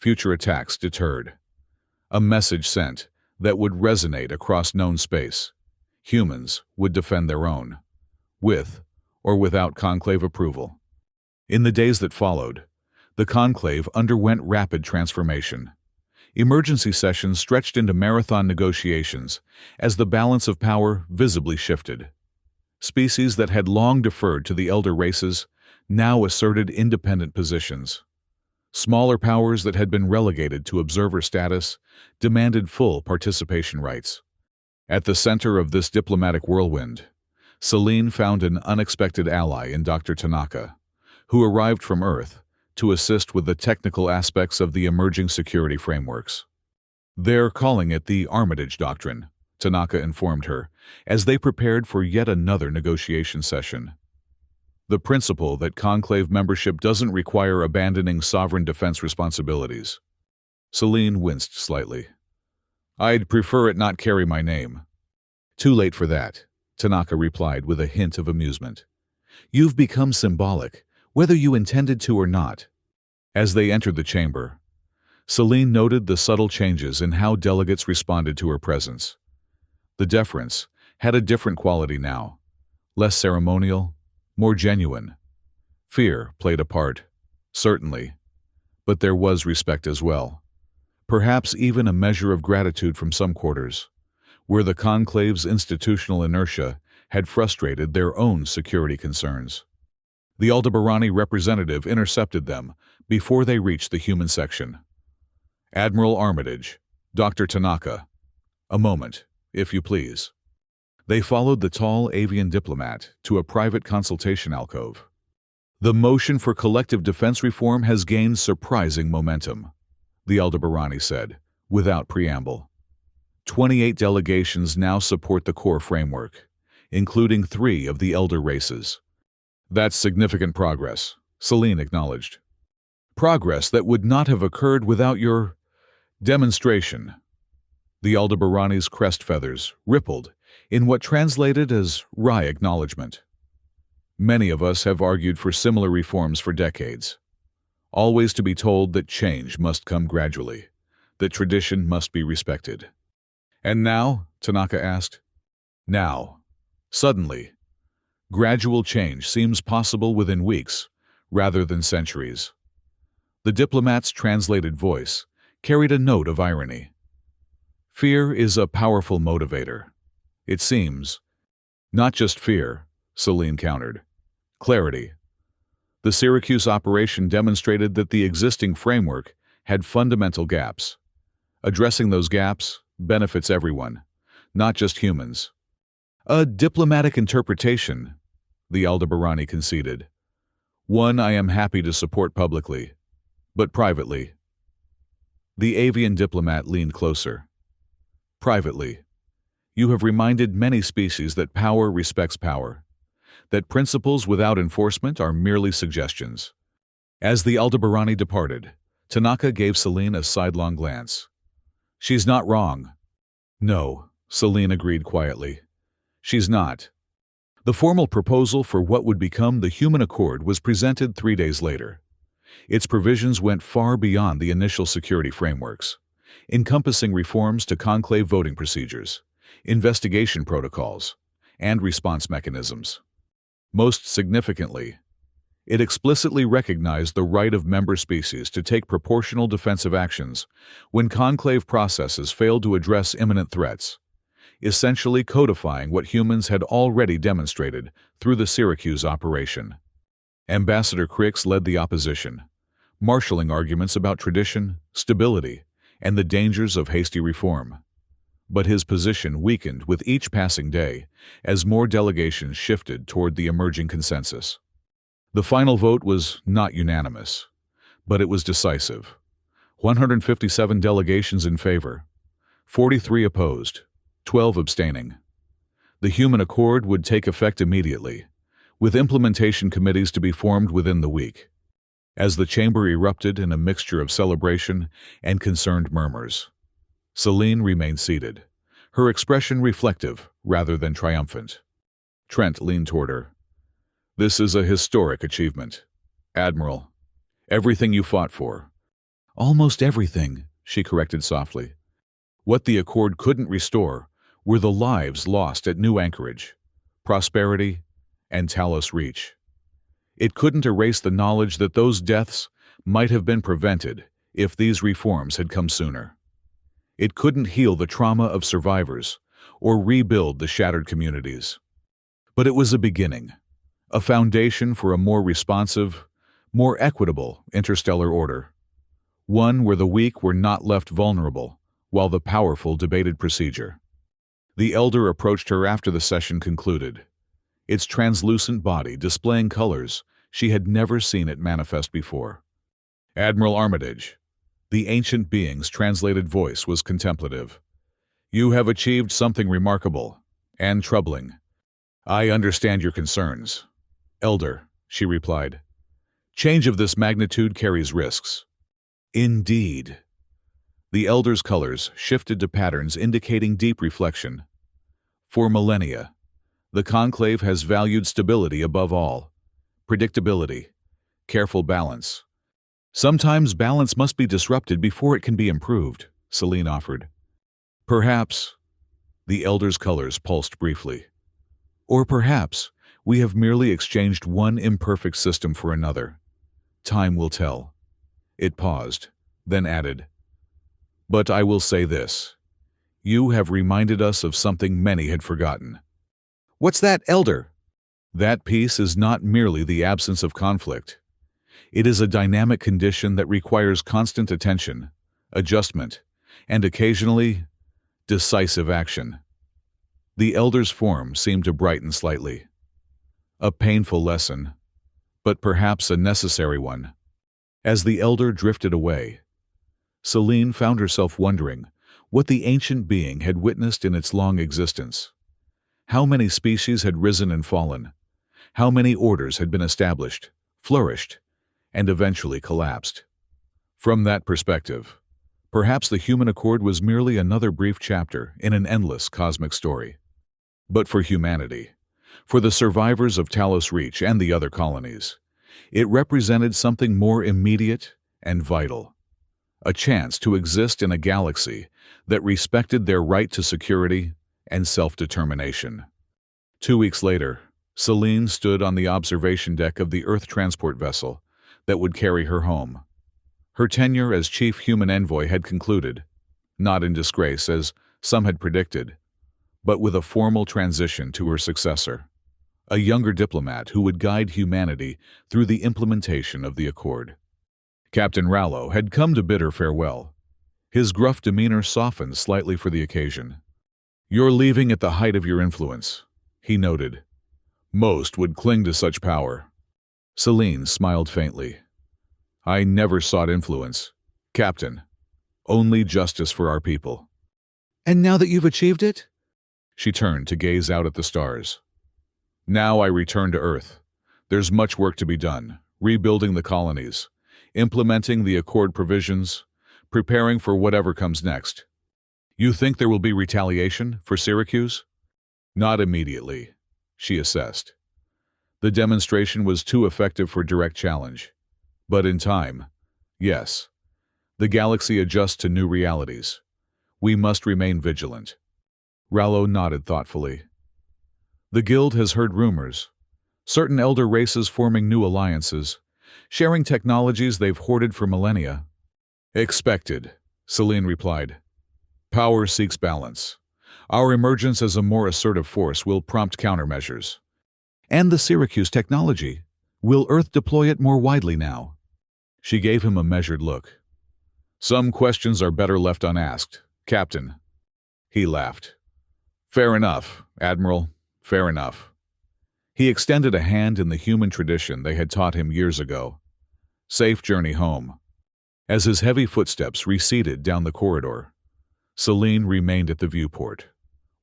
future attacks deterred, a message sent that would resonate across known space. Humans would defend their own, with or without conclave approval. In the days that followed, the conclave underwent rapid transformation. Emergency sessions stretched into marathon negotiations as the balance of power visibly shifted. Species that had long deferred to the elder races now asserted independent positions. Smaller powers that had been relegated to observer status demanded full participation rights. At the center of this diplomatic whirlwind, Celine found an unexpected ally in Dr. Tanaka, who arrived from Earth to assist with the technical aspects of the emerging security frameworks. They're calling it the Armitage Doctrine, Tanaka informed her, as they prepared for yet another negotiation session. The principle that conclave membership doesn't require abandoning sovereign defense responsibilities. Celine winced slightly. I'd prefer it not carry my name. Too late for that, Tanaka replied with a hint of amusement. You've become symbolic, whether you intended to or not. As they entered the chamber, Celine noted the subtle changes in how delegates responded to her presence. The deference had a different quality now, less ceremonial, more genuine. Fear played a part, certainly, but there was respect as well. Perhaps even a measure of gratitude from some quarters, where the conclave's institutional inertia had frustrated their own security concerns. The Aldebarani representative intercepted them before they reached the human section. Admiral Armitage, Dr. Tanaka. A moment, if you please. They followed the tall avian diplomat to a private consultation alcove. The motion for collective defense reform has gained surprising momentum, the Aldebarani said, without preamble. 28 delegations now support the core framework, including 3 of the elder races. That's significant progress, Celine acknowledged. Progress that would not have occurred without your demonstration. The Aldebarani's crest feathers rippled in what translated as wry acknowledgement. Many of us have argued for similar reforms for decades, always to be told that change must come gradually, that tradition must be respected. And now? Tanaka asked. Now. Suddenly. Gradual change seems possible within weeks, rather than centuries. The diplomat's translated voice carried a note of irony. Fear is a powerful motivator. It seems. Not just fear, Celine countered. Clarity. The Syracuse operation demonstrated that the existing framework had fundamental gaps. Addressing those gaps benefits everyone, not just humans. A diplomatic interpretation, the Aldebarani conceded. One I am happy to support publicly, but privately. The avian diplomat leaned closer. Privately, you have reminded many species that power respects power, that principles without enforcement are merely suggestions. As the Aldebarani departed, Tanaka gave Celine a sidelong glance. She's not wrong. No, Celine agreed quietly. She's not. The formal proposal for what would become the Human Accord was presented 3 days later. Its provisions went far beyond the initial security frameworks, encompassing reforms to conclave voting procedures, investigation protocols, and response mechanisms. Most significantly, it explicitly recognized the right of member species to take proportional defensive actions when conclave processes failed to address imminent threats, essentially codifying what humans had already demonstrated through the Syracuse operation. Ambassador Crix led the opposition, marshalling arguments about tradition, stability, and the dangers of hasty reform. But his position weakened with each passing day as more delegations shifted toward the emerging consensus. The final vote was not unanimous, but it was decisive. 157 delegations in favor, 43 opposed, 12 abstaining. The Human Accord would take effect immediately, with implementation committees to be formed within the week. As the chamber erupted in a mixture of celebration and concerned murmurs, Celine remained seated, her expression reflective rather than triumphant. Trent leaned toward her. This is a historic achievement. Admiral, everything you fought for. Almost everything, she corrected softly. What the Accord couldn't restore were the lives lost at New Anchorage, Prosperity, and Talos Reach. It couldn't erase the knowledge that those deaths might have been prevented if these reforms had come sooner. It couldn't heal the trauma of survivors or rebuild the shattered communities. But it was a beginning, a foundation for a more responsive, more equitable interstellar order. One where the weak were not left vulnerable, while the powerful debated procedure. The elder approached her after the session concluded, its translucent body displaying colors she had never seen it manifest before. Admiral Armitage. The ancient being's translated voice was contemplative. You have achieved something remarkable and troubling. I understand your concerns. Elder, she replied. Change of this magnitude carries risks. Indeed. The elder's colors shifted to patterns indicating deep reflection. For millennia, the conclave has valued stability above all. Predictability, careful balance. Sometimes balance must be disrupted before it can be improved, Celine offered. Perhaps, the elder's colors pulsed briefly. Or perhaps, we have merely exchanged one imperfect system for another. Time will tell. It paused, then added, But I will say this. You have reminded us of something many had forgotten. What's that, Elder? That peace is not merely the absence of conflict. It is a dynamic condition that requires constant attention, adjustment, and occasionally, decisive action. The elder's form seemed to brighten slightly. A painful lesson, but perhaps a necessary one. As the elder drifted away, Celine found herself wondering what the ancient being had witnessed in its long existence. How many species had risen and fallen? How many orders had been established, flourished, and eventually collapsed? From that perspective, perhaps the human accord was merely another brief chapter in an endless cosmic story. But for humanity, for the survivors of Talos Reach and the other colonies, it represented something more immediate and vital. A chance to exist in a galaxy that respected their right to security and self-determination. 2 weeks later, Celine stood on the observation deck of the Earth transport vessel that would carry her home. Her tenure as chief human envoy had concluded, not in disgrace as some had predicted, but with a formal transition to her successor, a younger diplomat who would guide humanity through the implementation of the Accord. Captain Rallo had come to bid her farewell. His gruff demeanor softened slightly for the occasion. You're leaving at the height of your influence, he noted. Most would cling to such power. Celine smiled faintly. I never sought influence, Captain. Only justice for our people. And now that you've achieved it? She turned to gaze out at the stars. Now I return to Earth. There's much work to be done, rebuilding the colonies, implementing the Accord provisions, preparing for whatever comes next. You think there will be retaliation for Syracuse? Not immediately, she assessed. The demonstration was too effective for direct challenge. But in time, yes. The galaxy adjusts to new realities. We must remain vigilant. Rallo nodded thoughtfully. The Guild has heard rumors. Certain elder races forming new alliances, sharing technologies they've hoarded for millennia. Expected, Celine replied. Power seeks balance. Our emergence as a more assertive force will prompt countermeasures. And the Syracuse technology. Will Earth deploy it more widely now? She gave him a measured look. Some questions are better left unasked, Captain. He laughed. Fair enough, Admiral, fair enough. He extended a hand in the human tradition they had taught him years ago. Safe journey home. As his heavy footsteps receded down the corridor, Celine remained at the viewport,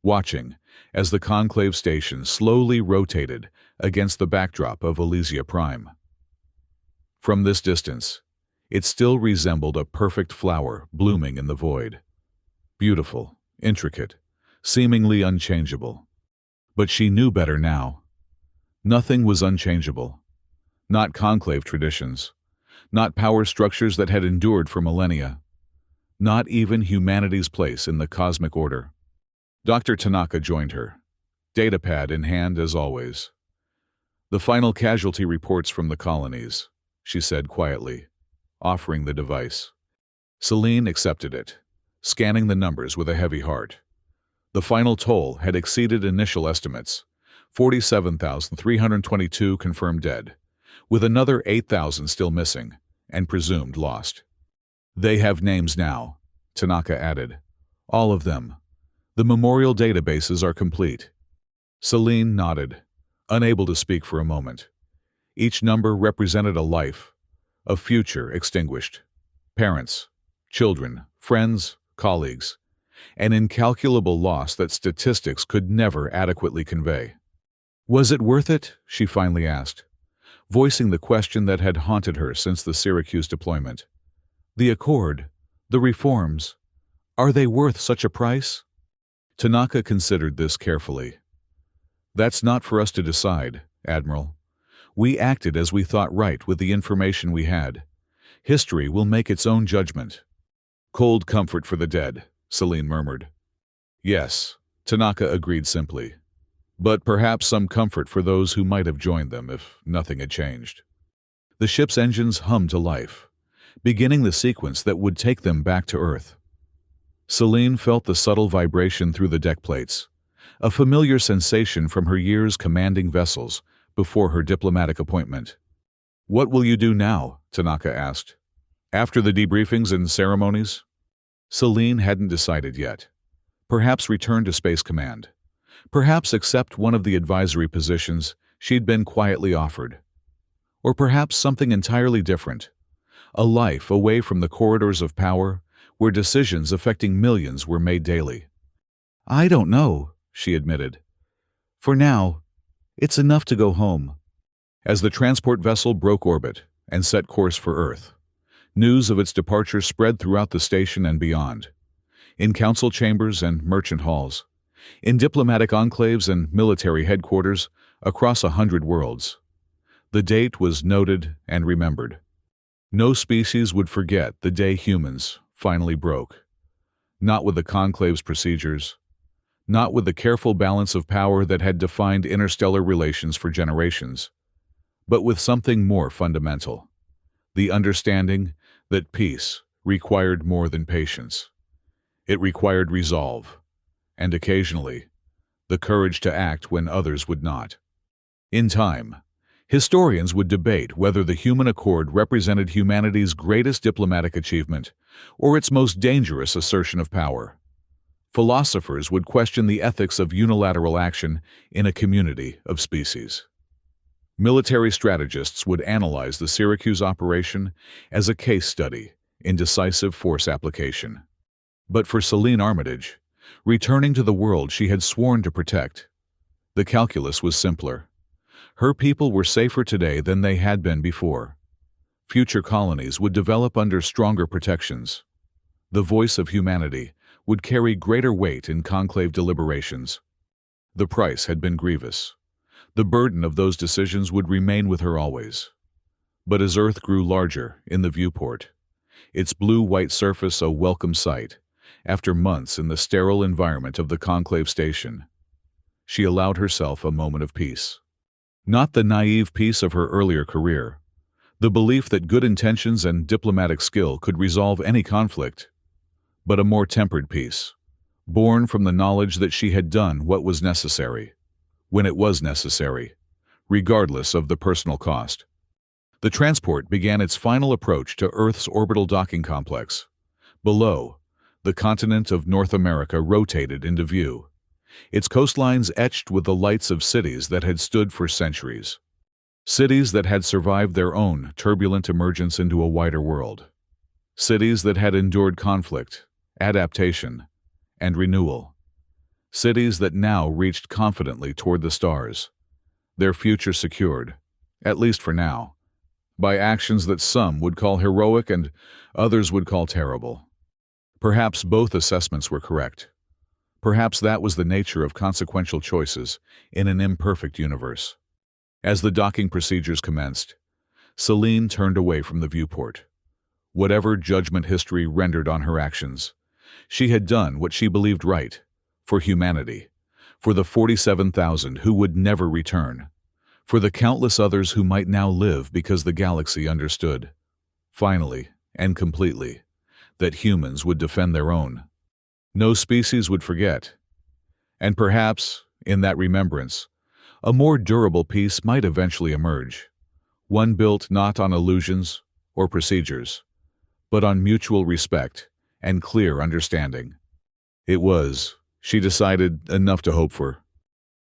watching as the conclave station slowly rotated against the backdrop of Elysia Prime. From this distance, it still resembled a perfect flower blooming in the void. Beautiful, intricate, seemingly unchangeable. But she knew better now. Nothing was unchangeable. Not conclave traditions. Not power structures that had endured for millennia. Not even humanity's place in the cosmic order. Dr. Tanaka joined her, datapad in hand as always. The final casualty reports from the colonies, she said quietly, offering the device. Celine accepted it, scanning the numbers with a heavy heart. The final toll had exceeded initial estimates, 47,322 confirmed dead, with another 8,000 still missing and presumed lost. They have names now, Tanaka added. All of them. The memorial databases are complete. Celine nodded, unable to speak for a moment. Each number represented a life, a future extinguished. Parents, children, friends, colleagues. an incalculable loss that statistics could never adequately convey. Was it worth it? She finally asked, voicing the question that had haunted her since the Syracuse deployment. The Accord, the reforms, are they worth such a price? Tanaka considered this carefully. That's not for us to decide, Admiral. We acted as we thought right with the information we had. History will make its own judgment. Cold comfort for the dead, Celine murmured. Yes, Tanaka agreed simply. But perhaps some comfort for those who might have joined them if nothing had changed. The ship's engines hummed to life, beginning the sequence that would take them back to Earth. Celine felt the subtle vibration through the deck plates, a familiar sensation from her years commanding vessels before her diplomatic appointment. What will you do now? Tanaka asked. After the debriefings and ceremonies? Celine hadn't decided yet. Perhaps return to Space Command. Perhaps accept one of the advisory positions she'd been quietly offered. Or perhaps something entirely different. A life away from the corridors of power, where decisions affecting millions were made daily. I don't know, she admitted. For now, it's enough to go home. As the transport vessel broke orbit and set course for Earth, news of its departure spread throughout the station and beyond. In council chambers and merchant halls, in diplomatic enclaves and military headquarters across 100 worlds. The date was noted and remembered. No species would forget the day humans finally broke. Not with the conclave's procedures, not with the careful balance of power that had defined interstellar relations for generations, but with something more fundamental. The understanding that peace required more than patience. It required resolve, and occasionally, the courage to act when others would not. In time, historians would debate whether the human accord represented humanity's greatest diplomatic achievement or its most dangerous assertion of power. Philosophers would question the ethics of unilateral action in a community of species. Military strategists would analyze the Syracuse operation as a case study in decisive force application. But for Celine Armitage, returning to the world she had sworn to protect, the calculus was simpler. Her people were safer today than they had been before. Future colonies would develop under stronger protections. The voice of humanity would carry greater weight in conclave deliberations. The price had been grievous. The burden of those decisions would remain with her always. But as Earth grew larger in the viewport, its blue-white surface a welcome sight, after months in the sterile environment of the conclave station, she allowed herself a moment of peace. Not the naive peace of her earlier career, the belief that good intentions and diplomatic skill could resolve any conflict, but a more tempered peace, born from the knowledge that she had done what was necessary, when it was necessary, regardless of the personal cost. The transport began its final approach to Earth's orbital docking complex. Below, the continent of North America rotated into view, its coastlines etched with the lights of cities that had stood for centuries. Cities that had survived their own turbulent emergence into a wider world. Cities that had endured conflict, adaptation, and renewal. Cities that now reached confidently toward the stars, their future secured, at least for now, by actions that some would call heroic and others would call terrible. Perhaps both assessments were correct. Perhaps that was the nature of consequential choices in an imperfect universe. As the docking procedures commenced, Celine turned away from the viewport. Whatever judgment history rendered on her actions, she had done what she believed right, for humanity, for the 47,000 who would never return, for the countless others who might now live because the galaxy understood, finally and completely, that humans would defend their own. No species would forget. And perhaps, in that remembrance, a more durable peace might eventually emerge, one built not on illusions or procedures, but on mutual respect and clear understanding. It was, she decided, enough to hope for.